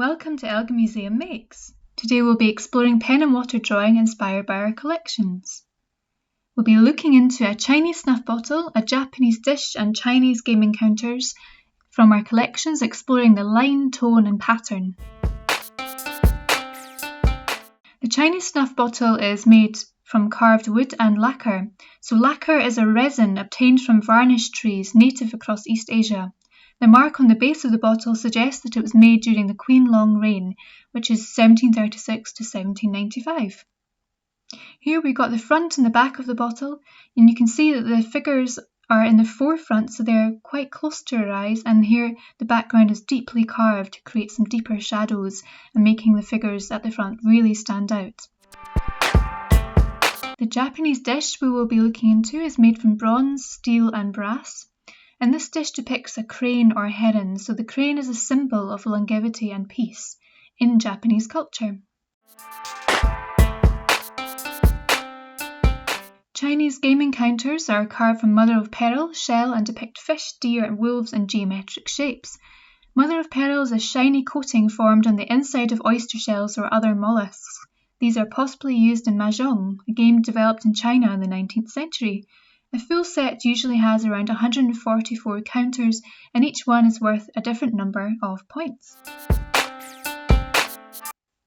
Welcome to Elgin Museum Makes. Today we'll be exploring pen and water drawing inspired by our collections. We'll be looking into a Chinese snuff bottle, a Japanese dish and Chinese gaming counters from our collections, exploring the line, tone and pattern. The Chinese snuff bottle is made from carved wood and lacquer. So lacquer is a resin obtained from varnish trees native across East Asia. The mark on the base of the bottle suggests that it was made during the Queen Long Reign, which is 1736 to 1795. Here we got the front and the back of the bottle, and you can see that the figures are in the forefront, so they're quite close to our eyes, and here the background is deeply carved to create some deeper shadows and making the figures at the front really stand out. The Japanese dish we will be looking into is made from bronze, steel and brass. And this dish depicts a crane or heron, so the crane is a symbol of longevity and peace in Japanese culture. Chinese gaming counters are carved from mother of pearl, shell and depict fish, deer and wolves in geometric shapes. Mother of pearl is a shiny coating formed on the inside of oyster shells or other mollusks. These are possibly used in mahjong, a game developed in China in the 19th century. A full set usually has around 144 counters, and each one is worth a different number of points.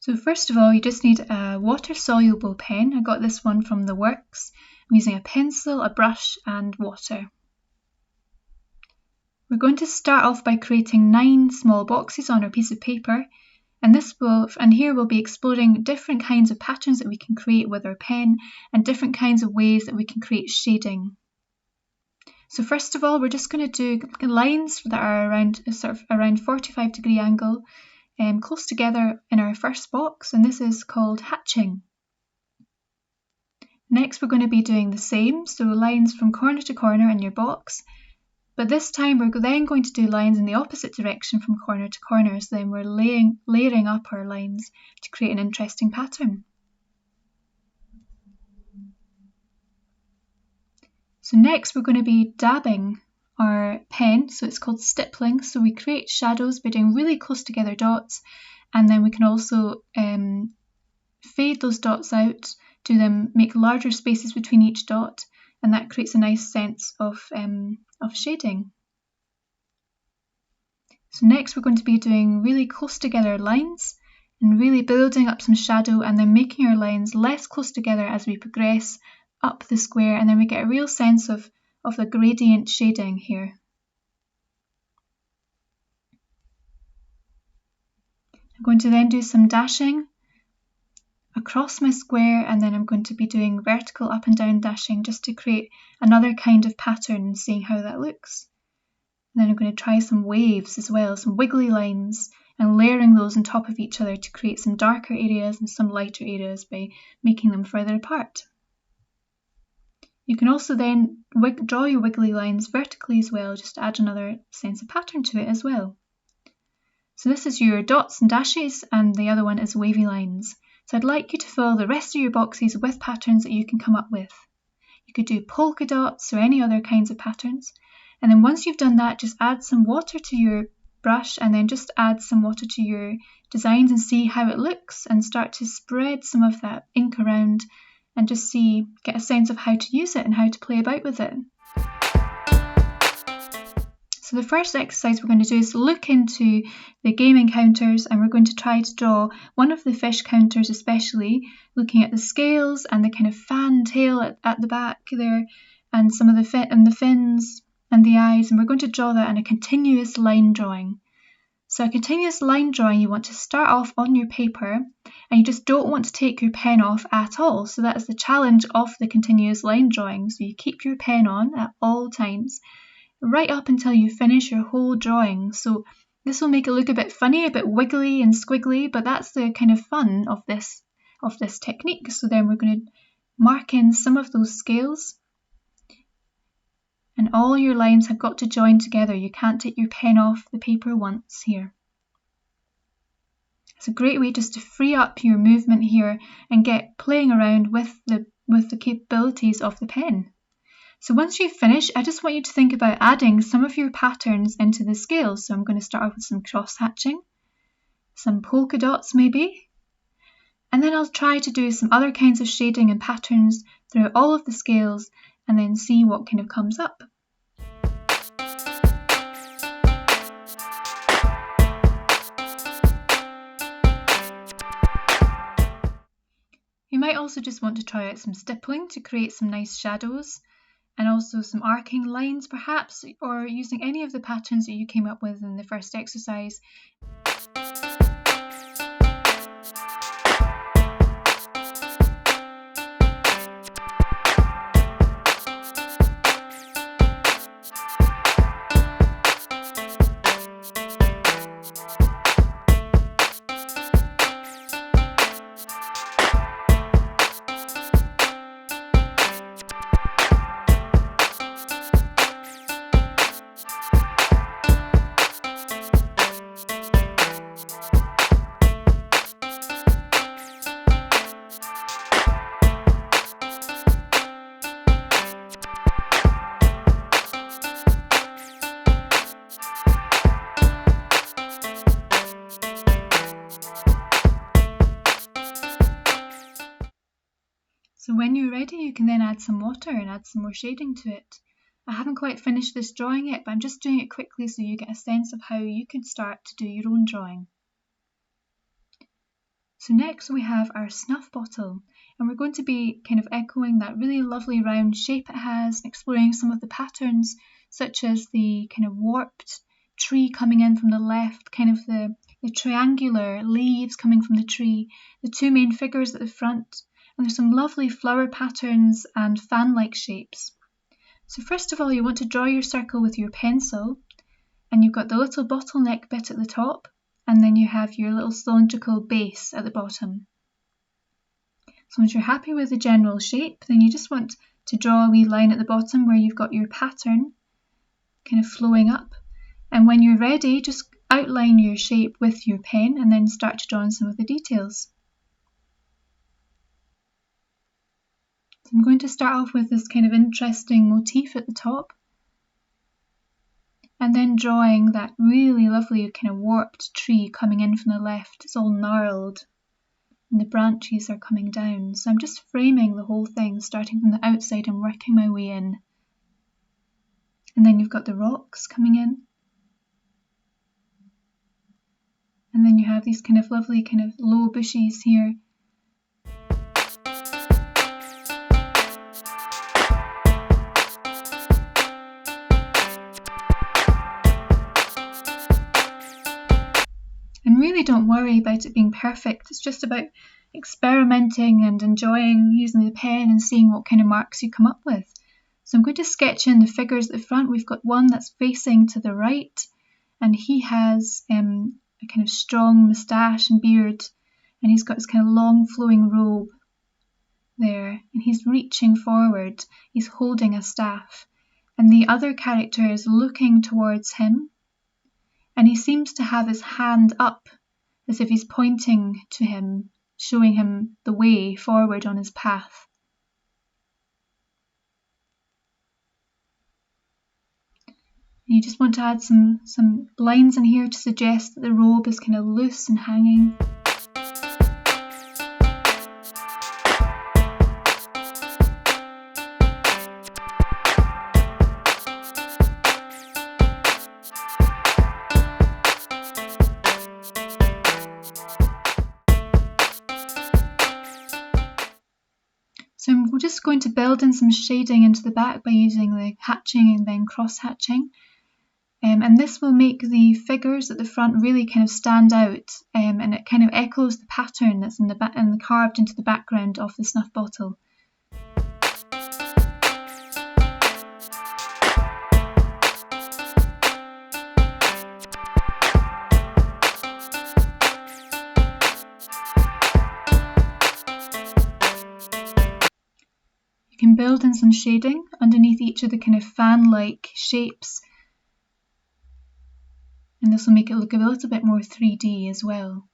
So first of all, you just need a water-soluble pen. I got this one from The Works. I'm using a pencil, a brush and water. We're going to start off by creating 9 small boxes on our piece of paper, and here we'll be exploring different kinds of patterns that we can create with our pen and different kinds of ways that we can create shading. So first of all, we're just going to do lines that are around 45-degree angle, close together in our first box, and this is called hatching. Next, we're going to be doing the same, so lines from corner to corner in your box. But this time we're then going to do lines in the opposite direction from corner to corner, so then we're layering up our lines to create an interesting pattern. So next we're going to be dabbing our pen, so it's called stippling, so we create shadows by doing really close together dots, and then we can also fade those dots out, make larger spaces between each dot, and that creates a nice sense of shading. So next we're going to be doing really close together lines and really building up some shadow and then making our lines less close together as we progress up the square, and then we get a real sense of the gradient shading here. I'm going to then do some dashing across my square, and then I'm going to be doing vertical up and down dashing just to create another kind of pattern and seeing how that looks. And then I'm going to try some waves as well, some wiggly lines, and layering those on top of each other to create some darker areas and some lighter areas by making them further apart. You can also then draw your wiggly lines vertically as well, just to add another sense of pattern to it as well. So this is your dots and dashes, and the other one is wavy lines. So I'd like you to fill the rest of your boxes with patterns that you can come up with. You could do polka dots or any other kinds of patterns. And then once you've done that, just add some water to your brush and then just add some water to your designs and see how it looks, and start to spread some of that ink around and just get a sense of how to use it and how to play about with it. So the first exercise we're going to do is look into the gaming counters, and we're going to try to draw one of the fish counters, especially looking at the scales and the kind of fan tail at the back there, and some of the fins and the eyes, and we're going to draw that in a continuous line drawing. So a continuous line drawing, you want to start off on your paper, and you just don't want to take your pen off at all. So that is the challenge of the continuous line drawing. So you keep your pen on at all times, right up until you finish your whole drawing. So this will make it look a bit funny, a bit wiggly and squiggly, but that's the kind of fun of this technique. So then we're going to mark in some of those scales, and all your lines have got to join together. You can't take your pen off the paper once here. It's a great way just to free up your movement here and get playing around with the capabilities of the pen. So once you've finished, I just want you to think about adding some of your patterns into the scales. So I'm going to start off with some cross hatching. some polka dots maybe. And then I'll try to do some other kinds of shading and patterns throughout all of the scales and then see what kind of comes up. You might also just want to try out some stippling to create some nice shadows and also some arcing lines perhaps, or using any of the patterns that you came up with in the first exercise. So when you're ready, you can then add some water and add some more shading to it. I haven't quite finished this drawing yet, but I'm just doing it quickly so you get a sense of how you could start to do your own drawing. So next we have our snuff bottle, and we're going to be kind of echoing that really lovely round shape it has, exploring some of the patterns such as the kind of warped tree coming in from the left, kind of the triangular leaves coming from the tree, the two main figures at the front, and there's some lovely flower patterns and fan-like shapes. So first of all, you want to draw your circle with your pencil, and you've got the little bottleneck bit at the top, and then you have your little cylindrical base at the bottom. So once you're happy with the general shape, then you just want to draw a wee line at the bottom where you've got your pattern kind of flowing up. And when you're ready, just outline your shape with your pen and then start to draw in some of the details. I'm going to start off with this kind of interesting motif at the top, and then drawing that really lovely kind of warped tree coming in from the left. It's all gnarled and the branches are coming down. So I'm just framing the whole thing, starting from the outside and working my way in. And then you've got the rocks coming in. And then you have these kind of lovely kind of low bushes here. And really don't worry about it being perfect. It's just about experimenting and enjoying using the pen and seeing what kind of marks you come up with. So I'm going to sketch in the figures at the front. We've got one that's facing to the right, and he has a kind of strong moustache and beard, and he's got this kind of long flowing robe there, and he's reaching forward. He's holding a staff, and the other character is looking towards him. And he seems to have his hand up as if he's pointing to him, showing him the way forward on his path. And you just want to add some lines in here to suggest that the robe is kind of loose and hanging. So I'm just going to build in some shading into the back by using the hatching and then cross hatching. And this will make the figures at the front really kind of stand out, and it kind of echoes the pattern that's in the back and carved into the background of the snuff bottle. You can build in some shading underneath each of the kind of fan-like shapes, and this will make it look a little bit more 3D as well.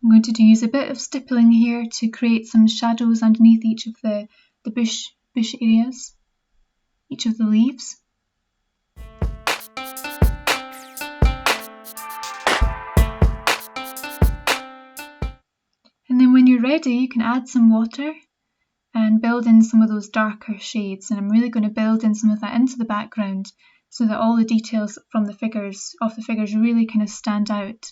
I'm going to use a bit of stippling here to create some shadows underneath each of the bush areas, each of the leaves. And then when you're ready, you can add some water and build in some of those darker shades. And I'm really going to build in some of that into the background so that all the details from the figures really kind of stand out.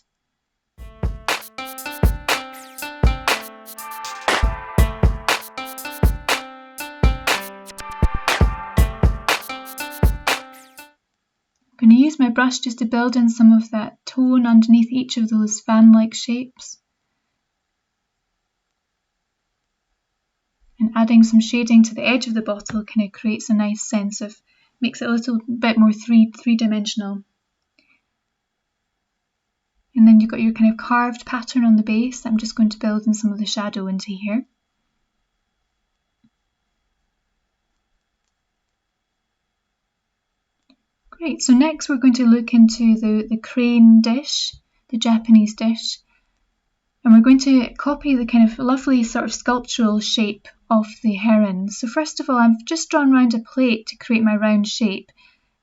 I'm going to use my brush just to build in some of that tone underneath each of those fan-like shapes. And adding some shading to the edge of the bottle kind of creates a nice sense of, makes it a little bit more three-dimensional. And then you've got your kind of carved pattern on the base. I'm just going to build in some of the shadow into here. Great, so next we're going to look into the crane dish, the Japanese dish. And we're going to copy the kind of lovely sort of sculptural shape of the heron. So first of all, I've just drawn around a plate to create my round shape.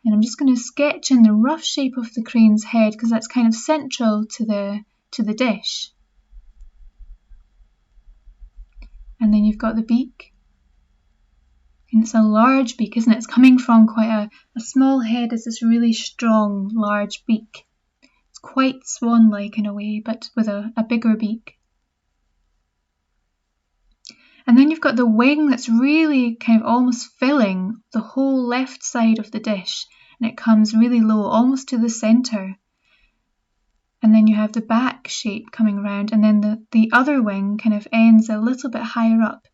And I'm just going to sketch in the rough shape of the crane's head because that's kind of central to the dish. And then you've got the beak. And it's a large beak, isn't it? It's coming from quite a small head. It's this really strong, large beak. It's quite swan-like in a way, but with a bigger beak. And then you've got the wing that's really kind of almost filling the whole left side of the dish. And it comes really low, almost to the centre. And then you have the back shape coming around, and then the other wing kind of ends a little bit higher up.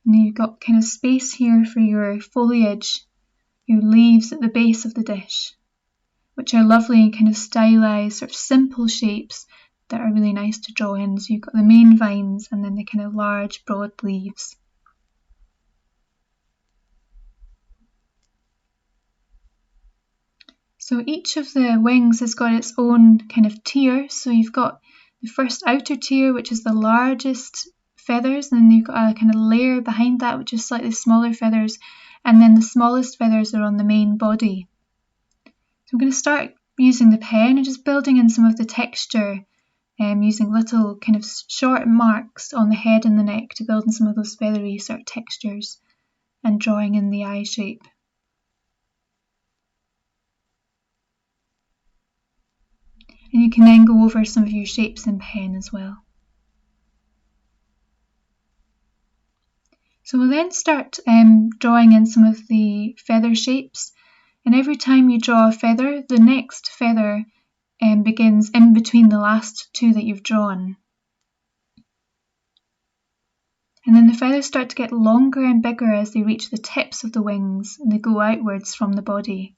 And then you've got kind of space here for your foliage, your leaves at the base of the dish, which are lovely kind of stylised, sort of simple shapes that are really nice to draw in. So you've got the main vines and then the kind of large, broad leaves. So each of the wings has got its own kind of tier. So you've got the first outer tier, which is the largest feathers, and then you've got a kind of layer behind that, which is slightly smaller feathers, and then the smallest feathers are on the main body. So I'm going to start using the pen and just building in some of the texture, using little kind of short marks on the head and the neck to build in some of those feathery sort of textures, and drawing in the eye shape. And you can then go over some of your shapes in pen as well. So we'll then start drawing in some of the feather shapes. And every time you draw a feather, the next feather begins in between the last two that you've drawn. And then the feathers start to get longer and bigger as they reach the tips of the wings and they go outwards from the body.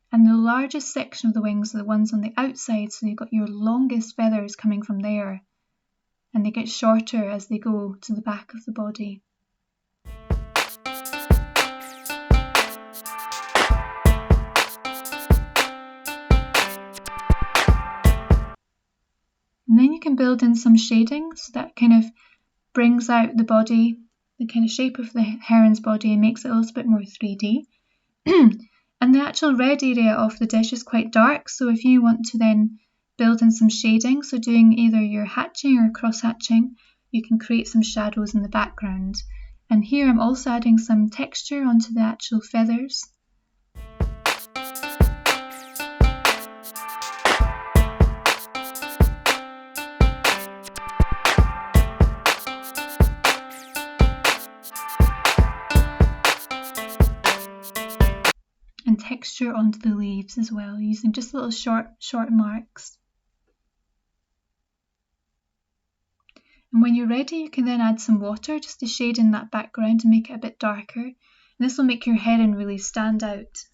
And the largest section of the wings are the ones on the outside, so you've got your longest feathers coming from there, and they get shorter as they go to the back of the body. And then you can build in some shading, so that kind of brings out the body, the kind of shape of the heron's body, and makes it a little bit more 3D. And the actual red area of the dish is quite dark, so if you want to then build in some shading, so doing either your hatching or cross hatching, you can create some shadows in the background. And here I'm also adding some texture onto the actual feathers. And texture onto the leaves as well, using just little short marks. And when you're ready, you can then add some water just to shade in that background to make it a bit darker. And this will make your heron really stand out.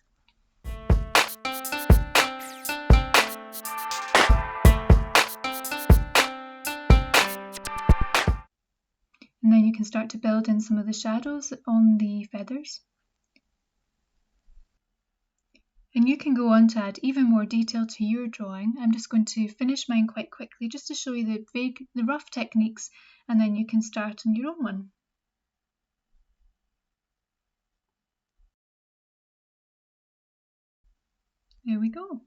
And then you can start to build in some of the shadows on the feathers. And you can go on to add even more detail to your drawing. I'm just going to finish mine quite quickly just to show you the rough techniques, and then you can start on your own one. There we go.